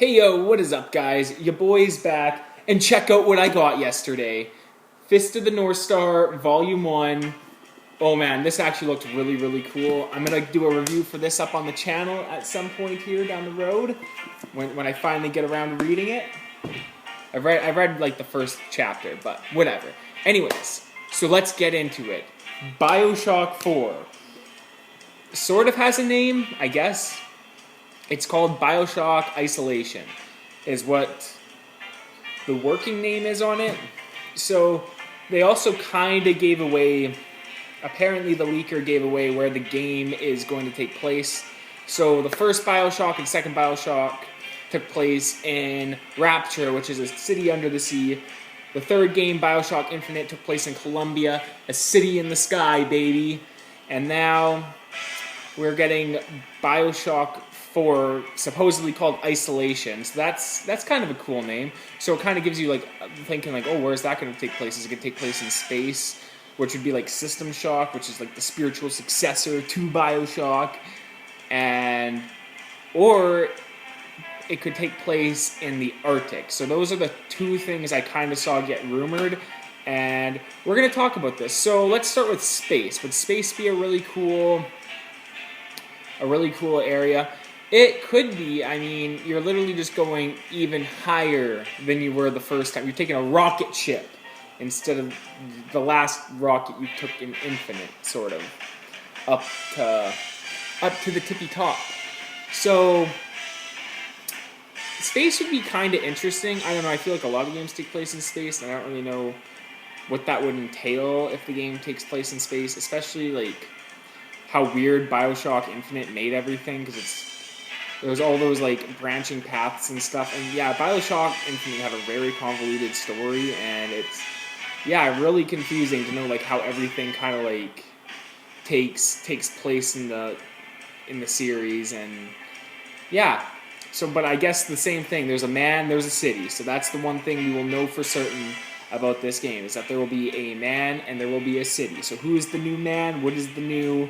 Hey yo, what is up guys? Your boy's back, and check out what I got yesterday. Fist of the North Star, Volume 1. Oh man, this actually looked really cool. I'm gonna do a review for this up on the channel at some point here down the road, when I finally get around to reading it. I've read like the first chapter, but whatever. Anyways, so let's get into it. Bioshock 4. Sort of has a name, I guess. It's called Bioshock Isolation, is what the working name is on it. So they also kind of gave away, apparently the leaker gave away where the game is going to take place. So the first Bioshock and second Bioshock took place in Rapture, which is a city under the sea. The third game, Bioshock Infinite, took place in Columbia, a city in the sky, baby. And now we're getting Bioshock 4, supposedly called Isolation. So that's kind of a cool name. So it kind of gives you like thinking like, oh, where's that going to take place? Is it going to take place in space, which would be like System Shock, which is like the spiritual successor to Bioshock, and or it could take place in the Arctic. So those are the two things I kind of saw get rumored, and we're going to talk about this. So let's start with space. Would space be a really cool area? It could be. I mean, you're literally just going even higher than you were the first time. You're taking a rocket ship instead of the last rocket you took in Infinite, sort of, up to the tippy top. So space would be kind of interesting. I don't know. I feel like a lot of games take place in space, and I don't really know what that would entail if the game takes place in space, especially like how weird Bioshock Infinite made everything, because there's all those like branching paths and stuff. And yeah, Bioshock Infinite had a very convoluted story, and it's really confusing to know like how everything kind of like takes place in the series. And yeah, so but I guess the same thing. There's a man, there's a city. So that's the one thing we will know for certain about this game, is that there will be a man and there will be a city. So who is the new man? What is the new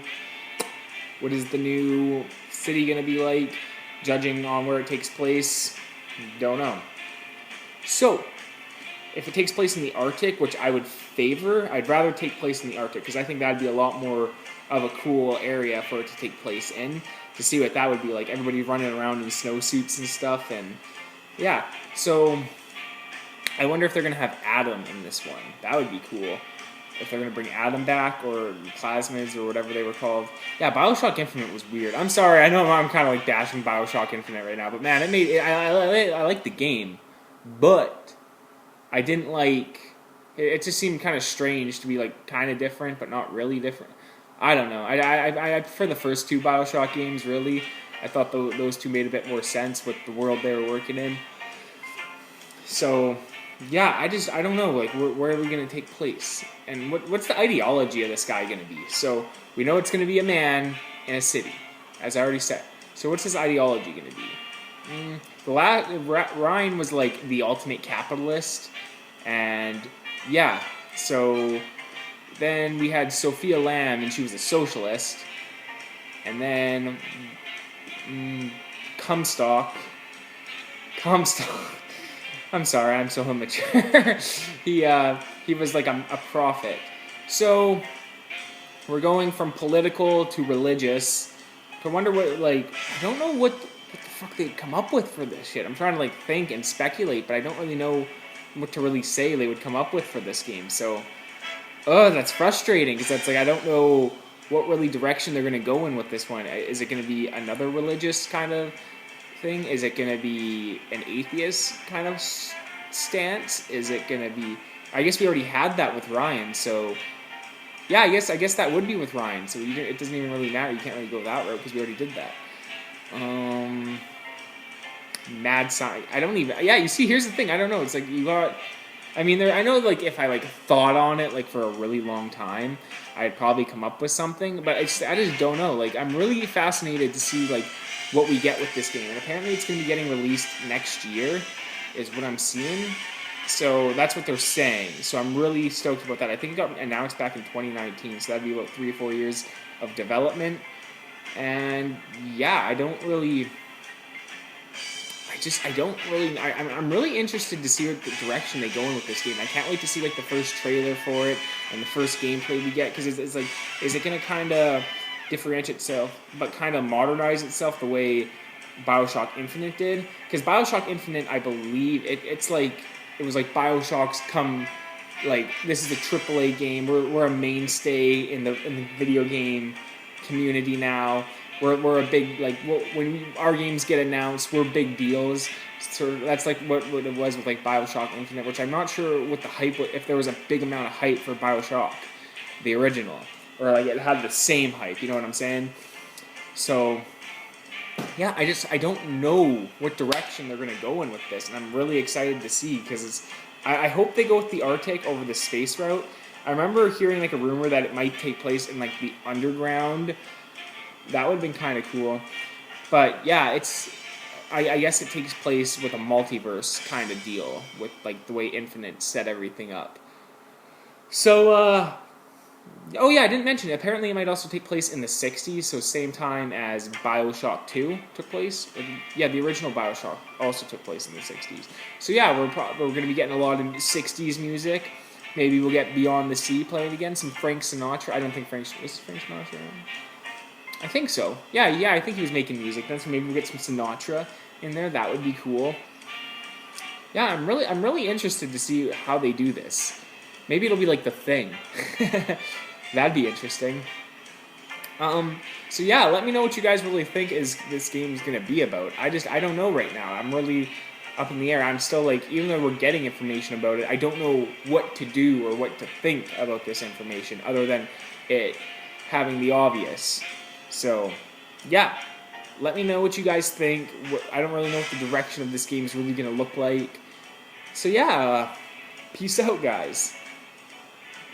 city going to be like? Judging on where it takes place, don't know. So, if it takes place in the Arctic, which I would favor, I'd rather take place in the Arctic, because I think that'd be a lot more of a cool area for it to take place in, to see what that would be like. Everybody running around in snowsuits and stuff, and yeah. So, I wonder if they're going to have Adam in this one. That would be cool. If they're going to bring Adam back, or Plasmids, or whatever they were called. Yeah, Bioshock Infinite was weird. I'm sorry, I know I'm kind of like bashing Bioshock Infinite right now, but man, I like the game, but I didn't like it. Just seemed kind of strange to be like kind of different, but not really different. I don't know. I prefer the first two Bioshock games, really. I thought those two made a bit more sense with the world they were working in. So yeah, I don't know, like, where are we going to take place? And what's the ideology of this guy going to be? So, we know it's going to be a man in a city, as I already said. So, what's his ideology going to be? Ryan was, like, the ultimate capitalist, and, yeah, so then we had Sophia Lamb, and she was a socialist, and then Comstock, I'm sorry, I'm so immature. He was like a prophet. So we're going from political to religious. I wonder what, like, I don't know what the fuck they'd come up with for this shit. I'm trying to like think and speculate, but I don't really know what to really say they would come up with for this game. So, that's frustrating, because that's like, I don't know what really direction they're going to go in with this one. Is it going to be another religious kind of thing? Is it going to be an atheist kind of stance? Is it going to be... I guess we already had that with Ryan, so... Yeah, I guess that would be with Ryan, so it doesn't even really matter. You can't really go that route, because we already did that. Mad science. I don't even... Yeah, you see, here's the thing. I don't know. It's like, you got... I mean, I know, like, if I, like, thought on it, like, for a really long time, I'd probably come up with something, but I just don't know. Like, I'm really fascinated to see, like, what we get with this game. And apparently it's going to be getting released next year, is what I'm seeing. So that's what they're saying. So I'm really stoked about that. I think it got announced back in 2019, so that'd be about 3 or 4 years of development. And yeah, I I don't really. I'm really interested to see what the direction they go in with this game. I can't wait to see like the first trailer for it and the first gameplay we get, because it's like, is it gonna kind of differentiate itself, but kind of modernize itself the way Bioshock Infinite did? Because Bioshock Infinite, I believe it's like it was like Bioshock's come. Like, this is a AAA game. We're a mainstay in the video game community now. We're a big, like, when our games get announced, we're big deals. So that's like what it was with like Bioshock Infinite, which I'm not sure what the hype, if there was a big amount of hype for Bioshock, the original, or like it had the same hype. You know what I'm saying? So yeah, I don't know what direction they're gonna go in with this, and I'm really excited to see, because I hope they go with the Arctic over the space route. I remember hearing like a rumor that it might take place in like the underground. That would have been kind of cool. But yeah, I guess it takes place with a multiverse kind of deal, with like the way Infinite set everything up. So, oh yeah, I didn't mention it. Apparently it might also take place in the 60s, so same time as Bioshock 2 took place. Yeah, the original Bioshock also took place in the 60s. So yeah, we're going to be getting a lot of 60s music. Maybe we'll get Beyond the Sea playing again, some Frank Sinatra. I don't think was Frank Sinatra around? I think so. Yeah, I think he was making music then, so maybe we'll get some Sinatra in there. That would be cool. Yeah, I'm really interested to see how they do this. Maybe it'll be like The Thing. That'd be interesting. So yeah, let me know what you guys really think this game is gonna be about. I don't know right now. I'm really up in the air. I'm still like, even though we're getting information about it, I don't know what to do or what to think about this information, other than it having the obvious. So, yeah, let me know what you guys think. I don't really know what the direction of this game is really going to look like. So, yeah, peace out, guys.